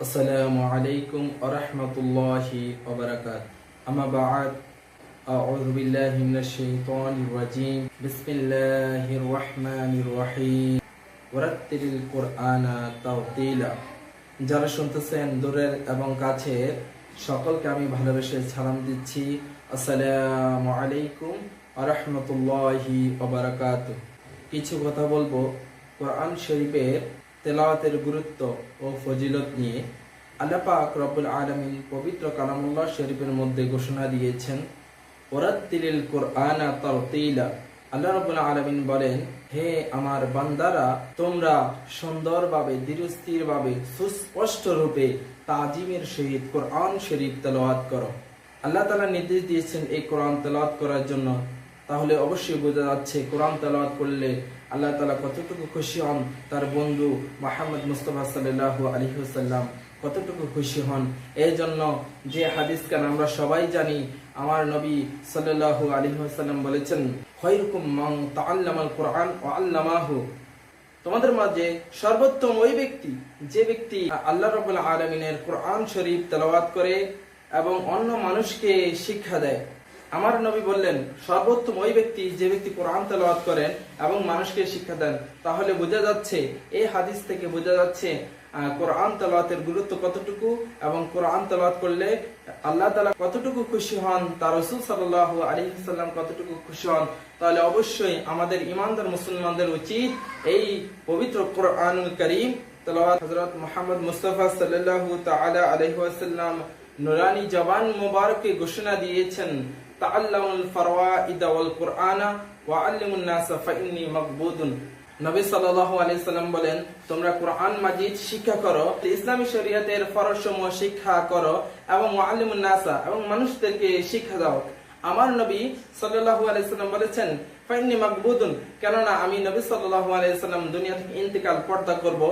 আসসালামু আলাইকুম ওয়া রাহমাতুল্লাহি ওয়া বারাকাতুহু। আম্মা বা'দ, আউযু বিল্লাহি মিনাশ শাইতানির রাজীম। বিসমিল্লাহির রাহমানির রাহিম। ওয়ারাত্তিলিল কুরআনা তাওতীলা। যারা শুনতেছেন দূরের এবং কাছের, সকলকে আমি ভালোবেসে সালাম দিচ্ছি। আসসালামু আলাইকুম ওয়া রাহমাতুল্লাহি ওয়া বারাকাতুহু। কিছু কথা বলবো কোরআন শরীফের তেলাওয়াতের গুরুত্ব ও ফজিলত নিয়ে। আল্লাহ পাক রব্বুল আলামিন পবিত্র কালামুল্লাহ শরীফের মধ্যে ঘোষণা দিয়েছেন, ওয়ারাত্তিলিল কুরআনা তারতীলা। আল্লাহ রব্বুল আলামিন বলেন, হে আমার বান্দারা, তোমরা সুন্দরভাবে, ধীরস্থিরভাবে, সুস্পষ্ট রূপে তাজিমের সহিত কোরআন শরীফ তেলাওয়াত করো। আল্লাহ তাআলা নির্দেশ দিয়েছেন এই কোরআন তেলাওয়াত করার জন্য। তাহলে অবশ্যই বোঝা যাচ্ছে কোরআন তেলাওয়াত করলে আল্লাহ তাআলা কতটুকু খুশি হন, তার বন্ধু মুহাম্মদ মুস্তাফা সাল্লাল্লাহু আলাইহি ওয়াসাল্লাম কতটুকু খুশি হন। এই জন্য যে হাদিস কান আমরা সবাই জানি, আমার নবী সাল্লাল্লাহু আলাইহি ওয়াসাল্লাম বলেছেন, খায়রুকুম মান তাআল্লামাল কুরআন ওয়া আল্লামাহু। তোমাদের মাঝে সর্বোত্তম ওই ব্যক্তি যে ব্যক্তি আল্লাহ রাব্বুল আলামিনের কোরআন শরীফ তেলাওয়াত করে এবং অন্য মানুষকে শিক্ষা দেয়। আমার নবী বললেন, সর্বোত্তম ওই ব্যক্তি যে ব্যক্তি কোরআন তেলাওয়াত করেন এবং মানুষকে শিক্ষা দেন। তাহলে বোঝা যাচ্ছে, এই হাদিস থেকে বোঝা যাচ্ছে কোরআন তেলাওয়াতের গুরুত্ব কতটুকু এবং কোরআন তেলাওয়াত করলে আল্লাহ তাআলা কতটুকু খুশি হন, তার রাসূল সাল্লাল্লাহু আলাইহি ওয়াসাল্লাম কতটুকু খুশি হন। তাহলে অবশ্যই আমাদের ঈমানদার মুসলমানদের উচিত এই পবিত্র কোরআনুল কারীম তেলাওয়াত হযরত মুহাম্মদ মুস্তাফা সাল্লাল্লাহু তাআলা আলাইহি ওয়াসাল্লাম নুরানি জবান মুবারকে ঘোষণা দিয়েছেন, তাআল্লামুল ফারাইদা ওয়াল কুরআনা ওয়া আল্লিমুন নাস ফাইন্নী মাকবুদুন। নবী সাল্লাল্লাহু আলাইহি সাল্লাম বলেন, তোমরা কোরআন মাজিদ শিক্ষা করো, ইসলামী শরীয়তের ফরজসমূহ শিক্ষা করো এবং ওয়া আল্লিমুন নাস এবং মানুষদেরকে শিক্ষা দাও। আমার নবী সাল্লাল্লাহু আলাইহি সাল্লাম বলেছেন, ফাইন্নী মাকবুদুন, কেননা আমি নবী সাল্লাল্লাহু আলাইহি সাল্লাম দুনিয়া থেকে ইন্তেকাল পর্দা করব।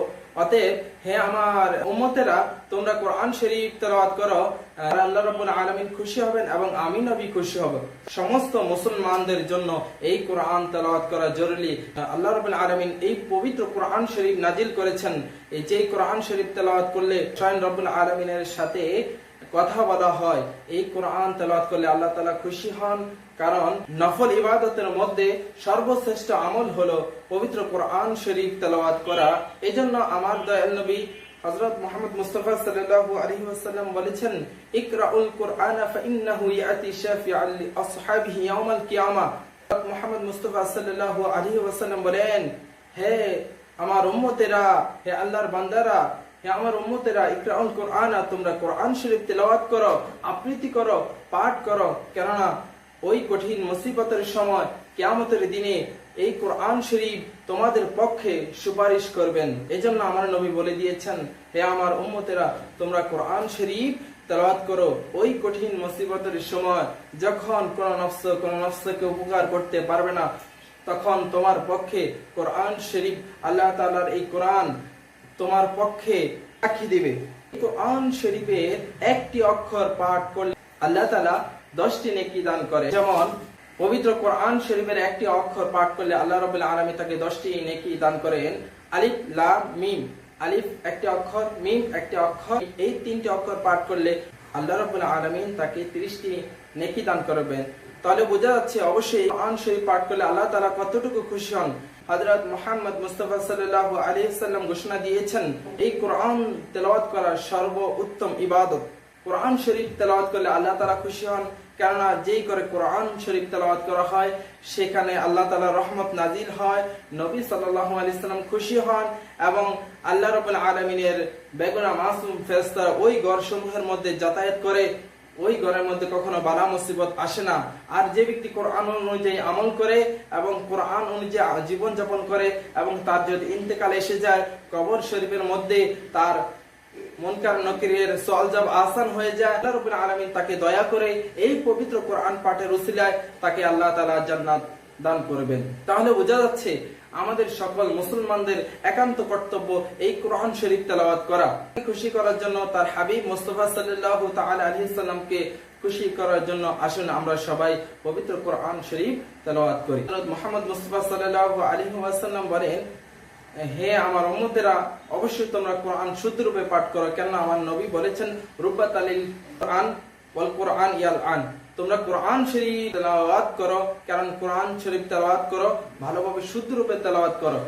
অতএব হে আমার উম্মতেরা, তোমরা কোরআন শরীফ তেলাওয়াত করো, আল্লাহ রাব্বুল আলামিন খুশি হবেন এবং আমি নবী খুশি হব। সমস্ত মুসলমানদের জন্য এই কোরআন তেলাওয়াত করা জরুরি। আল্লাহ রাব্বুল আলামিন এই পবিত্র কোরআন শরীফ নাজিল করেছেন। এই যে কোরআন শরীফ তেলাওয়াত করলে স্বয়ং রব্বুল আলামিনের সাথে কথা বলা হয়। এই কোরআন তেলাওয়াত করলে আল্লাহ তাআলা খুশি হন, কারণ নফল ইবাদতের মধ্যে সর্বশ্রেষ্ঠ আমল হলো পবিত্র কোরআন শরীফ তেলাওয়াত করা। এজন্য আমার দয়াল নবী হযরত মুহাম্মদ মুস্তাফা সাল্লাল্লাহু আলাইহি ওয়াসাল্লাম বলেছেন, ইকরাউল কুরআনা ফাইন্নাহু ইয়াতি শাফিআন লি আসহাবিহি ইয়াউমাল কিয়ামা। মুহাম্মদ মুস্তাফা সাল্লাল্লাহু আলাইহি ওয়াসাল্লাম বলেন, হে আমার উম্মতেরা, হে আল্লাহর বান্দারা, হে আমার উম্মতেরা, ইকরাউল কুরআনা, তোমরা কোরআন শরীফ তেলাওয়াত করো, আবৃত্তি করো, পাঠ করো, কেননা ওই কঠিন মুসিবতের সময় কিয়ামতের দিনে এই কোরআন শরীফ তোমাদের পক্ষে সুপারিশ করবেন। এজন্য আমার নবী বলে দিয়েছেন, হে আমার উম্মতেরা, তোমরা কোরআন শরীফ তেলাওয়াত করো। ওই কঠিন মুসিবতের সময় যখন কোন নফসকে উপকার করতে পারবে না, তখন তোমার পক্ষে কোরআন শরীফ, আল্লাহ তাআলার এই কোরআন তোমার পক্ষে সাক্ষী দিবে। কোরআন শরীফের একটি অক্ষর পাঠ করলে আল্লাহ তাআলা 10টি নেকি দান করে। যেমন পবিত্র কোরআন শরীফের একটি অক্ষর পাঠ করলে আল্লাহ রাব্বুল আলামিন তাকে 10টি নেকি দান করেন। আলিফ, লাম, মিম। আলিফ একটি অক্ষর, মিম একটি অক্ষর। এই 3টি অক্ষর পাঠ করলে আল্লাহ রাব্বুল আলামিন তাকে 30টি নেকি দান করবেন। তাহলে বোঝা যাচ্ছে অবশ্যই কোরআন শরীফ পাঠ করলে আল্লাহ তাআলা কতটুকু খুশি হন। হযরত মুহাম্মদ মুস্তাফা সাল্লাল্লাহু আলাইহি ওয়াসাল্লাম ঘোষণা দিয়েছেন, এই কোরআন তেলাওয়াত করা সর্বোত্তম ইবাদত। কোরআন শরীফ তেলাওয়াত করলে আল্লাহ তাআলা খুশি হন, কেননা যেই করে কোরআন শরীফ তেলাওয়াত করা হয় সেখানে আল্লাহ তাআলার রহমত নাজিল হয়, নবী সাল্লাল্লাহু আলাইহি ওয়াসাল্লাম খুশি হন এবং আল্লাহ রাব্বুল আলামিনের বেগুনা মাসুম ফেরেশতারা ওই ঘরসমূহের মধ্যে যাতায়াত করে। ওই ঘরের মধ্যে কখনো বালা মুসিবত আসে না। আর যে ব্যক্তি কোরআন অনুযায়ী আমল করে এবং কোরআন অনুযায়ী জীবন যাপন করে এবং তার যদি ইন্তেকাল এসে যায়, কবর শরীফের মধ্যে তার মুনকার নকিরের সওয়াল জবাব আসান হয়ে যায়। আল্লাহ রাব্বুল আলামিন তাকে দয়া করে এই পবিত্র কোরআন পাঠের উসিলায় তাকে আল্লাহ তাআলা জান্নাত দান করবেন। তাহলে বোঝা যাচ্ছে আমাদের সকল মুসলমানদের একান্ত কর্তব্য এই কোরআন শরীফ তেলাওয়াত করা। খুশি করার জন্য তার হাবিব মুস্তাফা সাল্লাল্লাহু তাআলা আলাইহি সাল্লামকে খুশি করার জন্য আসুন আমরা সবাই পবিত্র কোরআন শরীফ তেলাওয়াত করি। হযরত মুহাম্মদ মুস্তাফা সাল্লাল্লাহু আলাইহি ওয়াসাল্লাম বলেন, হে আমার উম্মতেরা, অবশ্যই তোমরা কোরআন শুদ্ধ রূপে পাঠ করো, কেননা আমার নবী বলেছেন রুব্বাতালিল কোরআন ওয়াল কোরআন ইয়াল আন, তোমরা কোরআন শরীফ তেলাওয়াত করো, কারণ কোরআন শরীফ তেলাওয়াত করো, ভালোভাবে শুদ্ধ রূপে তেলাওয়াত করো।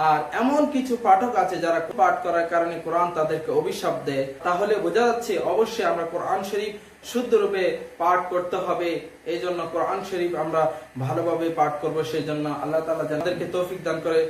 আর এমন কিছু পাঠক আছে যারা পাঠ করার কারণে কোরআন তাদেরকে অভিশাপ দেয়। তাহলে বোঝা যাচ্ছে অবশ্যই আমরা কোরআন শরীফ শুদ্ধ রূপে পাঠ করতে হবে। এই জন্য কোরআন শরীফ আমরা ভালোভাবে পাঠ করব, সেই জন্য আল্লাহ তাআলা যাদেরকে তৌফিক দান করে।